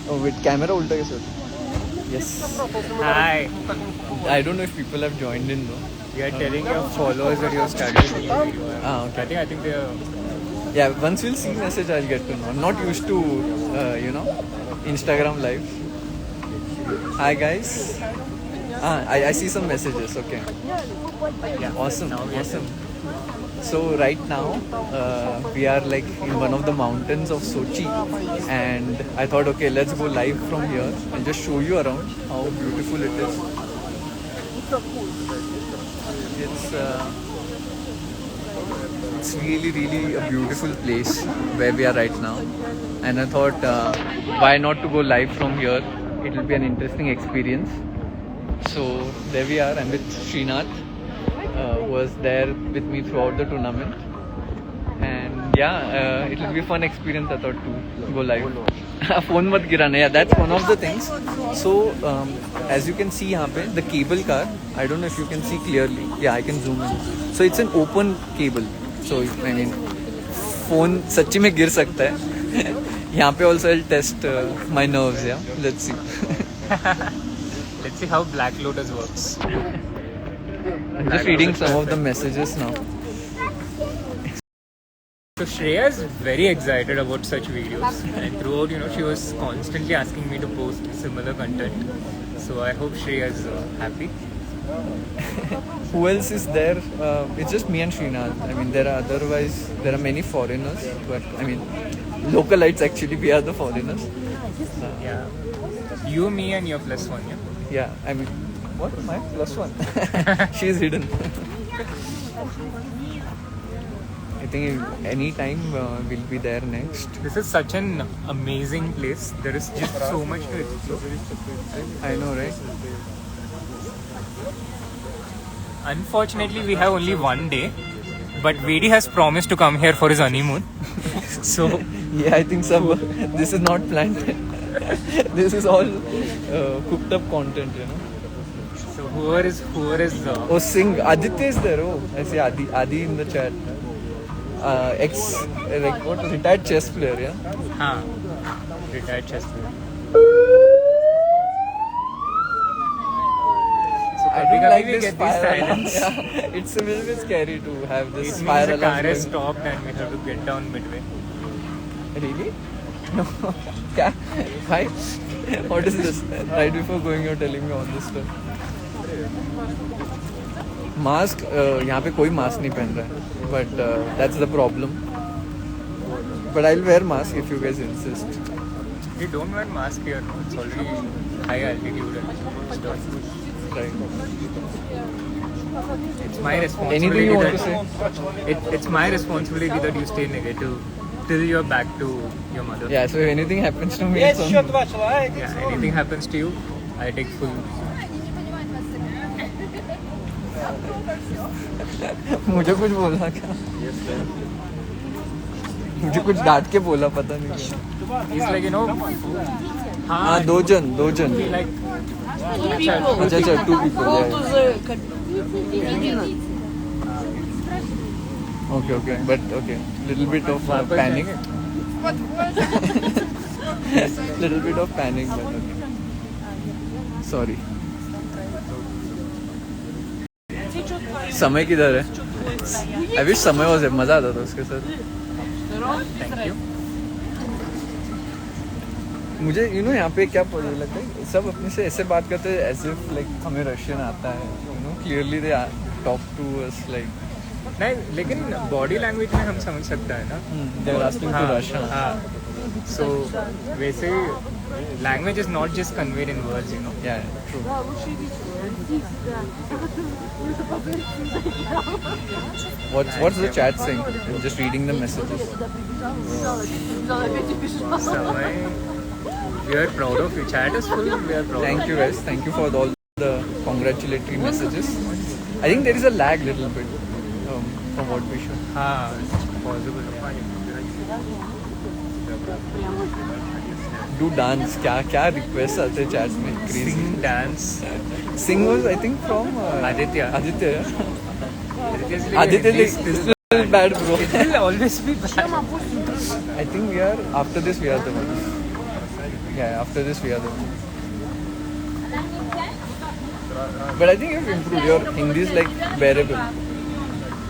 Oh, with camera ulta kaise hoता? Yes. Hi. I don't know if people have joined in though. You are telling your followers that you're studying. Okay. I think they're. Yeah, once we'll see message, I'll get to know. I'm not used to, Instagram live. Hi guys. I see some messages. Okay. Yeah. Awesome. Now we are Awesome. So right now we are like in one of the mountains of Sochi, and I thought, okay, let's go live from here and just show you around how beautiful it is. It's really a beautiful place where we are right now, and I thought, why not to go live from here? It will be an interesting experience. So there we are. I'm with Srinath, who was there with me throughout the tournament, and yeah, it will be a fun experience. I thought to go live. Phone mat girana. Yeah, that's one of the things. So as you can see here, the cable car. I don't know if you can see clearly. Yeah, I can zoom in. So it's an open cable. So I mean, phone सच्ची में गिर सकता है. यहाँ पे also I'll test my nerves. Yeah, let's see. Let's see how Black Lotus works. I'm just reading some of the messages now. So Shreya is very excited about such videos, and throughout, she was constantly asking me to post similar content. So I hope Shreya is happy. Who else is there? It's just me and Srinath. I mean, there are many foreigners, but I mean, localites actually. We are the foreigners. Yeah. You, me, and your plus one. Yeah. Yeah, I mean, what? My plus one. She's hidden. I think any time we'll be there next. This is such an amazing place. There is just so much to explore. I know, right? Unfortunately, we have only one day, but VD has promised to come here for his honeymoon. So yeah, I think this is not planned. This is all cooked up content, So whoever is Oh, Singh, Aditya is there. Oh, I see Adi in the chat. Retired chess player, yeah. Retired chess player. I don't like this get fire this alarm. silence. Yeah, it's a little bit scary to have this It fire means the alarm car is going. stopped and we have to get down midway. Really? No. Kya? Why? What is this? Right before going, you're telling me all this stuff. Mask, यहाँ पे कोई mask नहीं पहन रहा है, but that's the problem. But I'll wear mask if you guys insist. We don't wear mask here. No? It's already high altitude and stuff. Right. It's my responsibility. Anything you want to say? It's my responsibility that you stay negative till you're back to your mother. Yeah. So if anything happens to me, it's on. Yeah. Anything happens to you, I take full. मुझे कुछ बोला क्या? मुझे कुछ डांट के बोला पता नहीं क्या. He's like हाँ दो जन. Like अच्छा 2 people. Okay. But okay, little bit of panic. Little bit of panic, but okay. Sorry. समय किधर है? I wish समय was मजा आता था उसके साथ. thank you. मुझे यहाँ पे क्या लगता है, सब अपने से ऐसे बात करते हैं as if like हमें रशियन आता है. Clearly they talk to us like. नहीं, लेकिन बॉडी लैंग्वेज में हम समझ सकते हैं ना. They are asking to Russian. So वैसे language is not just conveyed in words, Yeah, true. What's the chat saying? I'm just reading the messages. We are proud of you. Chat is full. We are proud. Thank you guys. Thank you for all the congratulatory messages. I think there is a lag little bit from what we should. It's possible. Do dance. क्या requests आते हैं chats में? Crazy. Sing, dance. Sing was I think from Aditya. Aditya. Aditya This is bad, bro. It will always be bad. I think after this we are the ones. Yeah, after this we are the. But I think you've improved. Your Hindi is like bearable.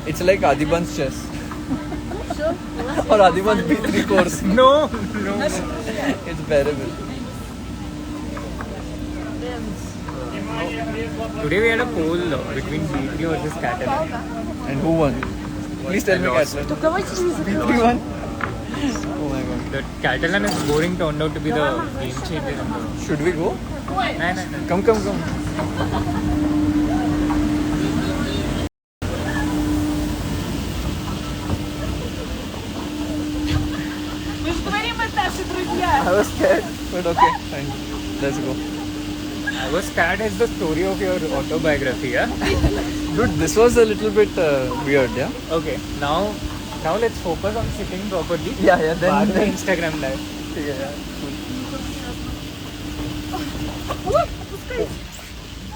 It's like Adiban's chess. Or Adiban's B3 course. No. It's bearable. Today we had a poll between B3 versus Catalan. And who won? Please tell me Catalan. B3 won? Oh my god. The Catalan is boring turned out to be the game changer. Should we go? No. Come. I was scared, but okay, fine. Let's go. I was scared as the story of your autobiography, yeah? Dude, this was a little bit weird, yeah? Okay, now let's focus on sitting properly. Yeah, then Instagram live. Yeah.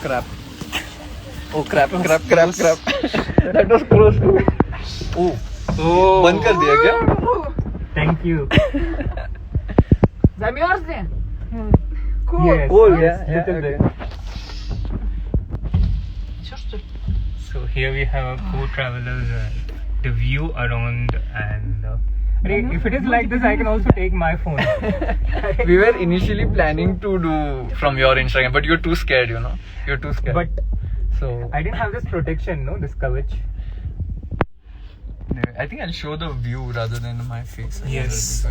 Crap. Oh, crap. That was close to. Oh. बंद कर दिया क्या? Thank you. Замерзли? Yes. Oh, yeah. Little bit. So here we have co-travelers, the view around, and if it is like this, I can also take my phone. We were initially planning to do from your Instagram, but you're too scared, you know. You're too scared. But so I didn't have this protection, no, this kavach. I think I'll show the view rather than my face. Yes.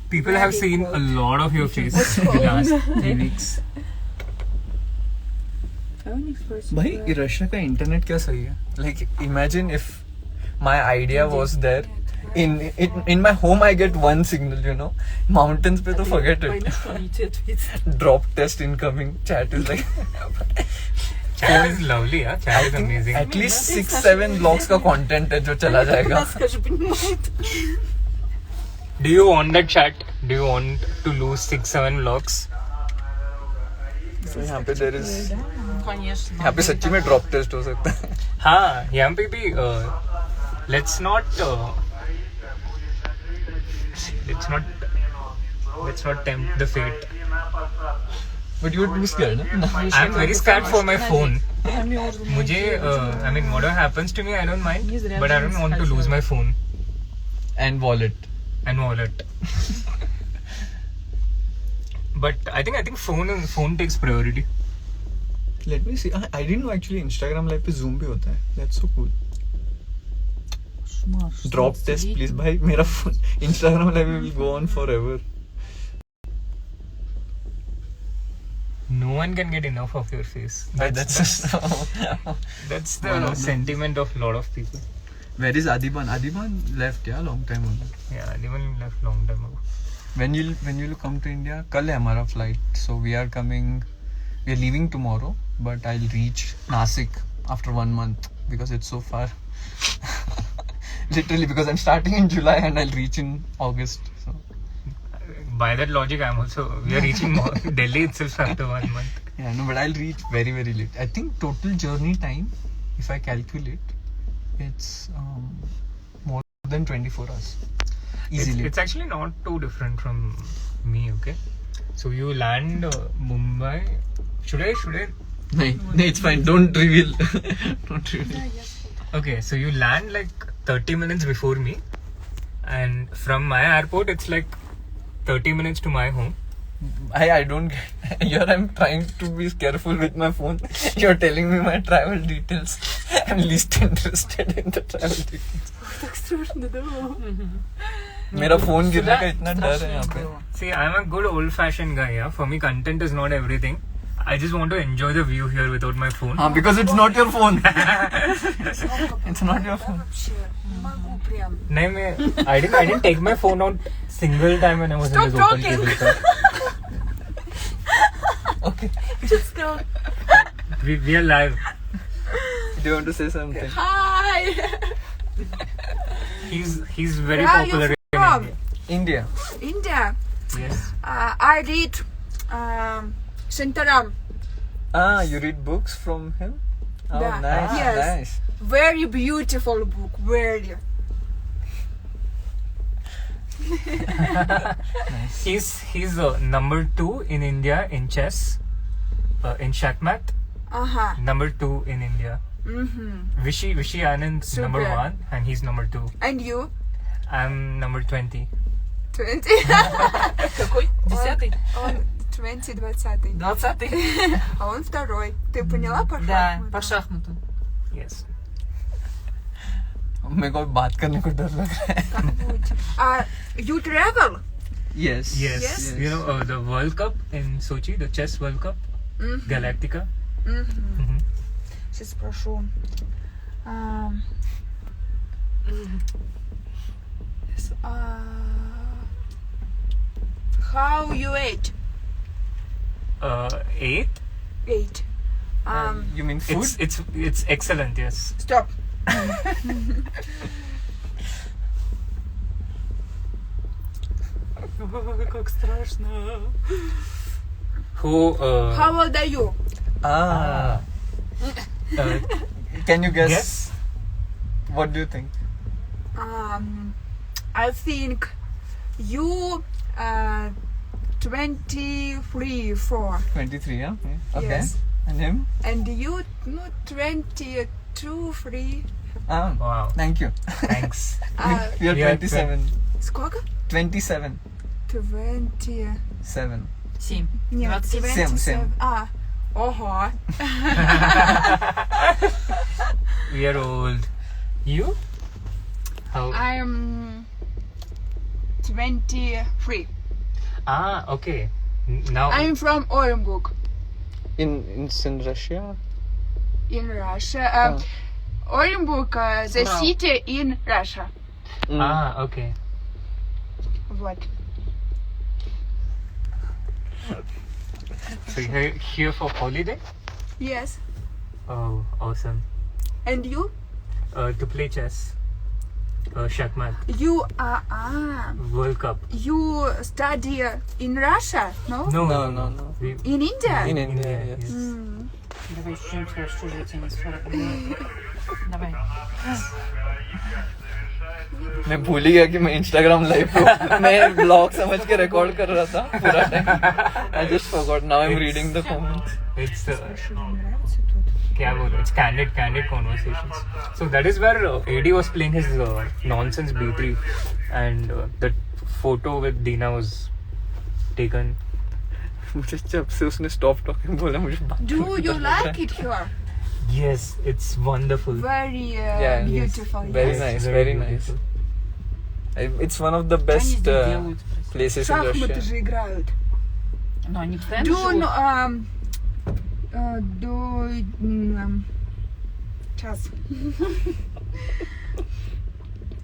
People have seen a lot of your face in the last 3 weeks. भाई Russia का internet क्या सही है? Like imagine if my idea was there. In my home I get one signal, you know. Mountains पे तो forget it. Drop test incoming. Chat is like. Chat is lovely, yeah. Chat is amazing. At least 6-7 vlogs का content है जो चला जाएगा. Do you want that chat? Do you want to lose 6-7 vlogs? So यहाँ पे there is. यहाँ पे सच्ची में drop test हो सकता है. हाँ, यहाँ पे भी let's not tempt the fate. But you're too scared, no? I'm very scared for my phone. मुझे I mean whatever happens to me I don't mind, but I don't want to lose my phone And wallet. and wallet. But I think phone takes priority. Let me see. I didn't know actually Instagram live पे zoom भी होता है. That's so cool. Drop test please भाई मेरा phone Instagram live will go on forever. No one can get enough of your face. That's the sentiment of a lot of people. Where is Adiban? Adiban left long time ago. Yeah, anyone left long time ago. When you'll come to India? कल है हमारा flight. So we are leaving tomorrow, but I'll reach Nasik after 1 month because it's so far. Literally because I'm starting in July and I'll reach in August. So. By that logic, we are reaching Delhi itself after 1 month. Yeah, no, but I'll reach very, very late. I think total journey time, if I calculate, it's more than 24 hours. Easily. It's actually not too different from me, okay? So you land Mumbai. Should I? No, it's fine. Don't reveal. Don't reveal. Okay, so you land like 30 minutes before me. And from my airport, it's like 30 minutes to my home. I don't get. Here I'm trying to be careful with my phone. You're telling me my travel details. I'm least interested in the travel details. मेरा phone गिरने का इतना डर है यहाँ पे. See, I'm a good old-fashioned guy. Yeah, for me, content is not everything. I just want to enjoy the view here without my phone. Because it's not your phone. It's not your phone. I didn't take my phone out single time when I was in this open cable car. Okay. Just go. We are live. Do you want to say something? Hi. He's very Where are you popular from? in India. India. Yes. I read Shantaram. You read books from him? Oh, Yeah. nice, Yes. nice. Very beautiful book. Very. He's number 2 in India in chess, in Shakmat. Ага. Number 2 in India. Vishy Anand Super. number 1 and he's number 2. And you? I'm number 20. 20. Какой? 10-й? Он 20, 20. 20-й? А он второй. Ты поняла по Да, шахматам? по шахмату. Yes. मेरे को बात करने को डर लग रहा है. Как будь. You travel? Yes. Yes. You know the World Cup in Sochi, the chess World Cup, Galactica. Сейчас спрошу. How you ate? 8. Ate. You mean food? It's excellent. Yes. Stop. Как страшно. Who? How old are you? Can you guess? Guess? What do you think? I think you 23, 4. 23, yeah? Okay. Yes. And him? And you 22, 3. Wow. Thank you. Thanks. We are Yeah, 27. Сколько? 27. 20. 7. 7. Нет, 27. 27. Ого. We are old. You? How? I'm 23. Okay. Now. I'm from Orenburg In Russia? in Russia. Orenburg, the Wow. city in Russia. Okay. Вот. So you're here for holiday? Yes. Oh, awesome. And you? To play chess. Shakmat. You are World Cup. you study in Russia? No? No. We, In India? In India, yes. Давай еще что-нибудь скажешь, что за тянет 40 минут. Давай. मैं भूल ही गया कि मैं Instagram live पे मैं blog समझ के record कर रहा था पूरा time. I just forgot. Now I'm reading the comments. it's क्या बोलो? It's candid conversations. So that is where AD was playing his nonsense B3, and the photo with Dina was taken. मुझे जब से उसने stop talking बोला मुझे बात Do you like it here? Yes, it's wonderful. Very Yeah, yes. beautiful. Very yes. nice, very nice. It's one of the Они best здесь делают. places in Шахматы Russia. же играют. Но они постоянно Do живут. Сейчас.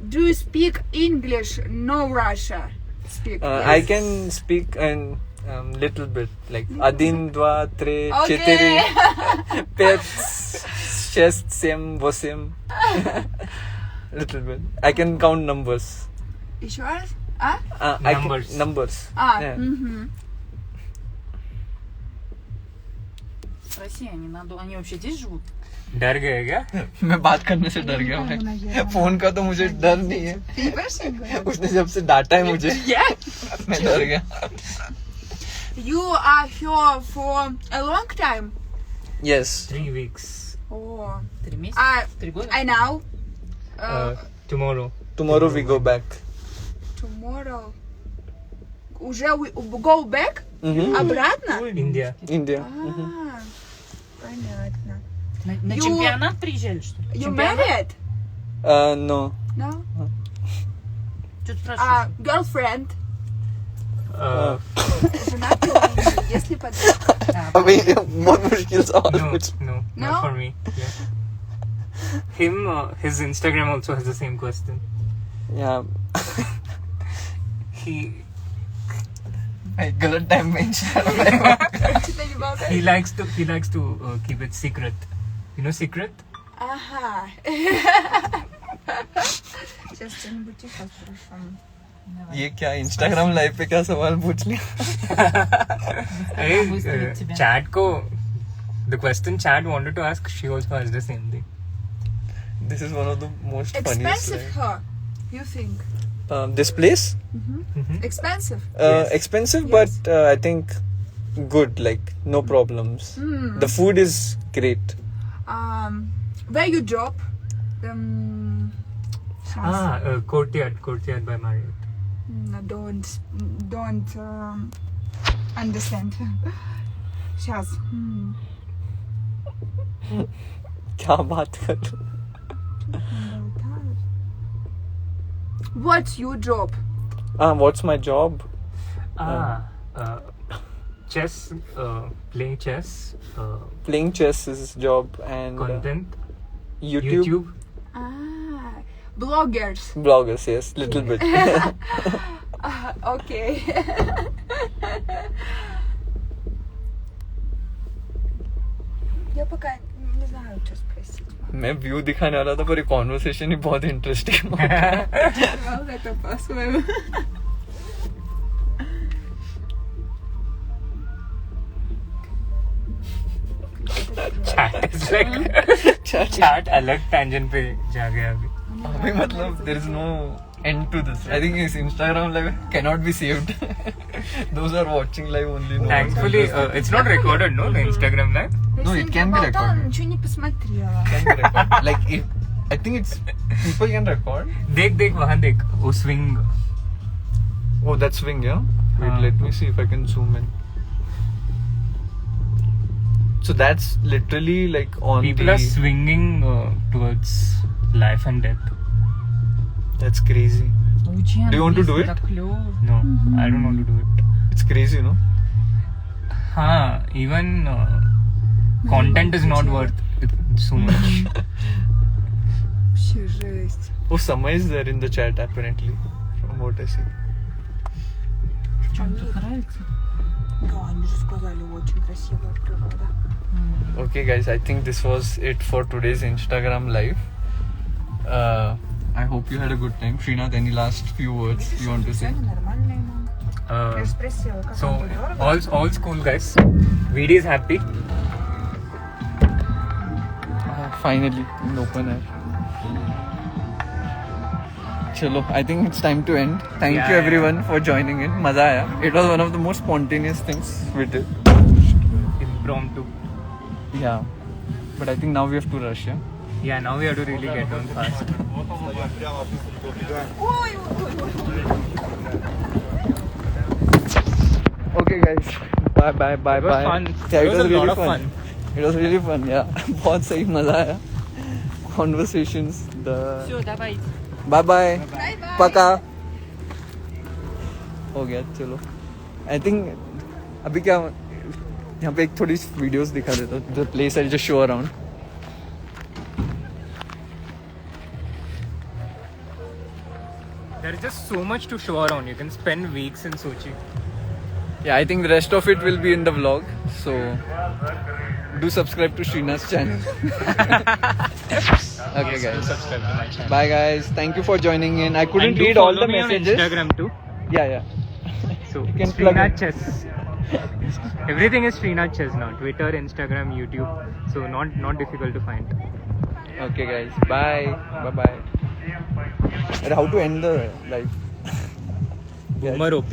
Do you speak English? No Russia. Speak. I can speak and little bit like один, два, три, Okay. четыре, пять, шесть, семь, восемь. Little bit. I can count numbers. Еще раз? Numbers. Numbers. Yeah. Спроси, они вообще здесь живут? डर गए क्या? मैं बात करने से डर गया मैं. फोन का तो मुझे डर नहीं है. उसने जब से डांटा है मुझे मैं डर गया. You are here for a long time. Yes. 3 weeks. Oh. 3 месяца? 3 года? I know. Tomorrow. Tomorrow we go back. Tomorrow. Уже we go back? Обратно? India. India. Понятно. На You- чемпионат приезжали, что ли? You Чемпионат? married? No. No. Что ты спрашиваешь? Girlfriend. Uh, Женатый или нет? Если подруга. अभी बहुत मुश्किल सवाल no, पूछ. no, No? not for me. Yeah. His Instagram also has the same question. Yeah. He गलत time में Instagram Что-то не болтай. he likes to keep it secret. You know secret? Ага. Сейчас что-нибудь тихо спрошу. ये क्या Instagram live पे क्या सवाल पूछ लिया. выставит тебя. Chat ko the question Chat wanted to ask, she also asked the same thing. This is one of the most funniest Expensive lives. her, you think? This place? Expensive. Yes. Expensive, Yes. but I think good. Like no problems. The food is great. Where you job? Courtyard by Marriott. No, don't understand. Сейчас. क्या बात कर रहे हो? What's your job? What's my job? Chess, playing chess, Playing chess is job, and content, YouTube. Bloggers. Bloggers, yes, little bit. Okay. Я пока не знаю, что спросить. मैं view दिखाने वाला था पर ये कॉन्वर्सेशन ही बहुत interesting Это по-своему. chat is like chat अलग tangent पे जा गया अभी. अभी मतलब there is no end to this. I think his Instagram live cannot be saved. Those are watching live only. No Thankfully, it's not recorded, no, the Instagram live. No, it can be recorded. Ничего не посмотрела. Can be recorded. Like if I think it's people can record. देख वहाँ देख वो swing. Oh, that's swing, yeah. Wait, let me see if I can zoom in. So that's literally like on People the. are swinging towards life and death. That's crazy. Do you want to do it? No, I don't want to do it. It's crazy, no? Even content is not worth it so much. Вообще жесть. Oh, Sama is there in the chat apparently, from what I see. Что, вам тут нравится? Да, они же сказали, очень красивая природа. Okay, guys, I think this was it for today's Instagram live. I hope you had a good time. Srinath, any last few words you want to say? Нормальная мама. Я же спросила, как So вам дорого? all school guys, VD is happy. Finally, in open air. Chalo, I think it's time to end. Thank you everyone for joining in. Maza aaya. It was one of the most spontaneous things we did. Impromptu. Yeah. But I think now we have to rush, yeah? Yeah, now we have to really get on fast. Okay, guys. Bye. It was fun. Yeah, It was a really lot of fun. fun. It was really fun, yeah. बहुत सही मजा आया. Conversations. Все, давайте. Bye bye. पका. हो गया चलो. I think अभी क्या यहाँ पे एक थोड़ी वीडियोस दिखा देता हूँ. The place I just show around. There is just so much to show around. You can spend weeks in Sochi. Yeah, I think the rest of it will be in the vlog. So do subscribe to Srinath's channel. Okay, guys. Subscribe to my channel. Bye, guys. Thank you for joining in. I couldn't And do read all follow the me on messages. Instagram too. Yeah. So can plug Srinath it. Chess. Everything is Srinath Chess now. Twitter, Instagram, YouTube. So not difficult to find. Okay, guys. Bye. Bye. How to end the live? Boomer OP.